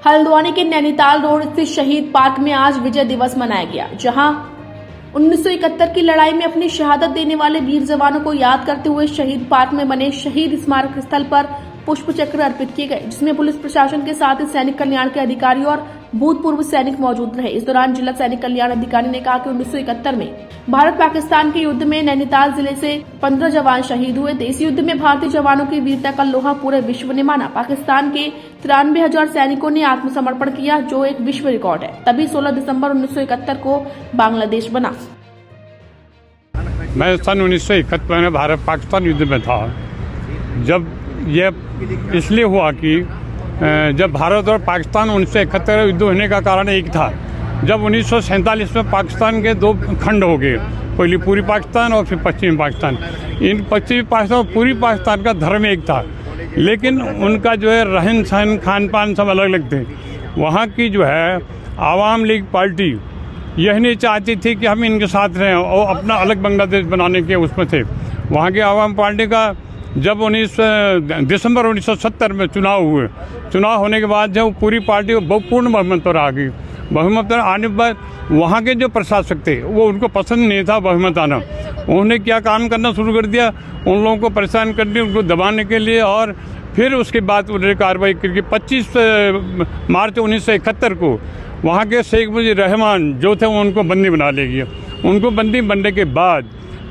हल्द्वानी के नैनीताल रोड स्थित शहीद पार्क में आज विजय दिवस मनाया गया, जहां 1971 की लड़ाई में अपनी शहादत देने वाले वीर जवानों को याद करते हुए शहीद पार्क में बने शहीद स्मारक स्थल पर पुष्प चक्र अर्पित किए गए, जिसमें पुलिस प्रशासन के साथ ही सैनिक कल्याण के अधिकारी और भूतपूर्व सैनिक मौजूद रहे। इस दौरान जिला सैनिक कल्याण अधिकारी ने कहा कि 1971 में भारत पाकिस्तान के युद्ध में नैनीताल जिले से 15 जवान शहीद हुए थे। इस युद्ध में भारतीय जवानों की वीरता का लोहा पूरे विश्व ने माना। पाकिस्तान के 93,000 सैनिकों ने आत्मसमर्पण किया, जो एक विश्व रिकॉर्ड है। तभी 16 दिसंबर 1971 को बांग्लादेश बना। मैं सन 1971 में भारत पाकिस्तान युद्ध में था। जब यह इसलिए हुआ कि जब भारत और पाकिस्तान 1971 युद्ध होने का कारण एक था। जब 1947 में पाकिस्तान के दो खंड हो गए, पहले पूर्वी पाकिस्तान और फिर पश्चिमी पाकिस्तान। इन पश्चिमी पाकिस्तान और पूर्वी पाकिस्तान का धर्म एक था, लेकिन उनका जो है रहन सहन खान पान सब अलग अलग थे। वहाँ की जो है आवाम लीग पार्टी यह नहीं चाहती थी कि हम इनके साथ रहें और अपना अलग बांग्लादेश बनाने के उसमें थे। वहाँ की आवाम पार्टी का जब 19 दिसंबर 1970 में चुनाव हुए, चुनाव होने के बाद जब पूरी पार्टी पूर्ण बहुमत पर आ गई। बहुमत पर आने के बाद वहाँ के जो प्रशासक थे वो उनको पसंद नहीं था बहुमत आना। उन्होंने क्या काम करना शुरू कर दिया, उन लोगों को परेशान करने, उनको दबाने के लिए। और फिर उसके बाद उन्होंने कार्रवाई करके 25 मार्च 1971 को वहाँ के शेख मुजीब रहमान जो थे उनको बंदी बना ले गया। उनको बंदी बनने के बाद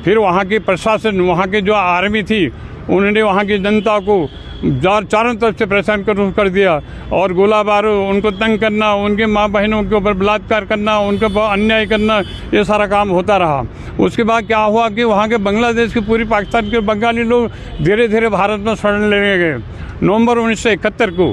फिर वहाँ के प्रशासन, वहाँ के जो आर्मी थी, उन्होंने वहाँ की जनता को चारों तरफ से परेशान कर दिया और गोला बारूद, उनको तंग करना, उनके माँ बहनों के ऊपर बलात्कार करना, उनके ऊपर अन्याय करना, ये सारा काम होता रहा। उसके बाद क्या हुआ कि वहाँ के बांग्लादेश के पूरी पाकिस्तान के बंगाली लोग धीरे धीरे भारत में शरण लेने गए। नवंबर 1971 को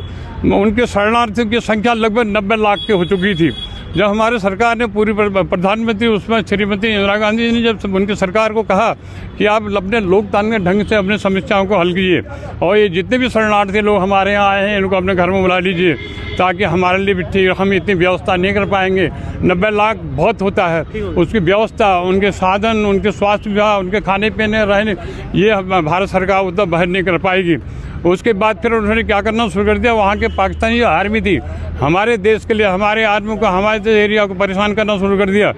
उनके शरणार्थियों की संख्या लगभग 90 लाख की हो चुकी थी। जब हमारे सरकार ने पूरी प्रधानमंत्री उसमें श्रीमती इंदिरा गांधी जी ने जब उनकी सरकार को कहा कि आप अपने लोकतांत्रिक ढंग से अपने समस्याओं को हल कीजिए और ये जितने भी शरणार्थी लोग हमारे यहाँ आए हैं इनको अपने घर में बुला लीजिए, ताकि हमारे लिए भी ठीक, हम इतनी व्यवस्था नहीं कर पाएंगे। 90 लाख बहुत होता है, उसकी व्यवस्था, उनके साधन, उनके स्वास्थ्य विभाग, उनके खाने पीने रहने, ये भारत सरकार उतना बहर नहीं कर पाएगी। उसके बाद फिर उन्होंने क्या करना शुरू कर दिया, वहाँ के पाकिस्तानी जो आर्मी थी हमारे देश के लिए, हमारे आर्मी को, हमारे एरिया को परेशान करना शुरू कर दिया।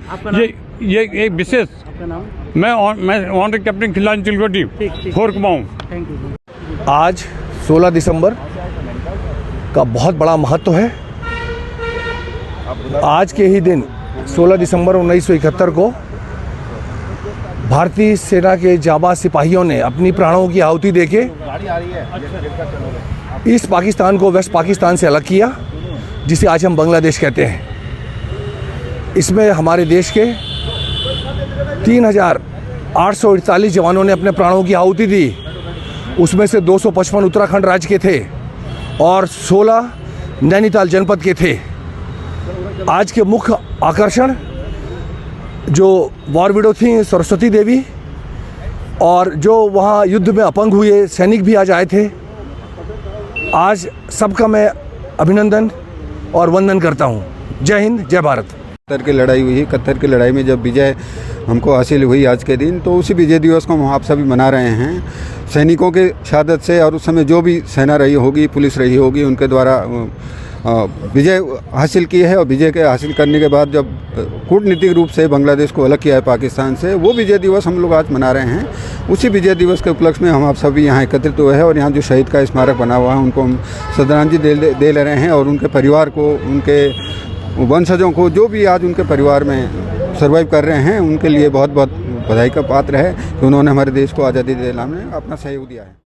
ये एक विशेष, मैं ऑनर कैप्टन खिलाड़ी चिलकोटी फोर कुमाऊँ। आज 16 दिसंबर का बहुत बड़ा महत्व है। आज के ही दिन 16 दिसंबर 1971 को भारतीय सेना के जाबाज सिपाहियों ने अपनी प्राणों की आहुति देके ईस्ट पाकिस्तान को वेस्ट पाकिस्तान से अलग किया, जिसे आज हम बांग्लादेश कहते हैं। इसमें हमारे देश के 3,848 जवानों ने अपने प्राणों की आहुति दी। उसमें से 255 उत्तराखंड राज्य के थे और 16 नैनीताल जनपद के थे। आज के मुख्य आकर्षण जो वॉर विडो थी सरस्वती देवी, और जो वहाँ युद्ध में अपंग हुए सैनिक भी आज आए थे। आज सबका मैं अभिनंदन और वंदन करता हूँ। जय हिंद, जय भारत। 71 की लड़ाई हुई, 71 की लड़ाई में जब विजय हमको हासिल हुई आज के दिन, तो उसी विजय दिवस को हम आप सभी मना रहे हैं सैनिकों के शहादत से। और उस समय जो भी सेना रही होगी, पुलिस रही होगी, उनके द्वारा विजय हासिल की है। और विजय के हासिल करने के बाद जब कूटनीतिक रूप से बांग्लादेश को अलग किया है पाकिस्तान से, वो विजय दिवस हम लोग आज मना रहे हैं। उसी विजय दिवस के उपलक्ष्य में हम आप सभी यहाँ एकत्रित हुए हैं और यहाँ जो शहीद का स्मारक बना हुआ है उनको हम श्रद्धांजलि दे ले रहे हैं। और उनके परिवार को, उनके वंशजों को, जो भी आज उनके परिवार में सर्वाइव कर रहे हैं, उनके लिए बहुत बहुत बधाई का पात्र है कि उन्होंने हमारे देश को आज़ादी दिलाने में अपना सहयोग दिया है।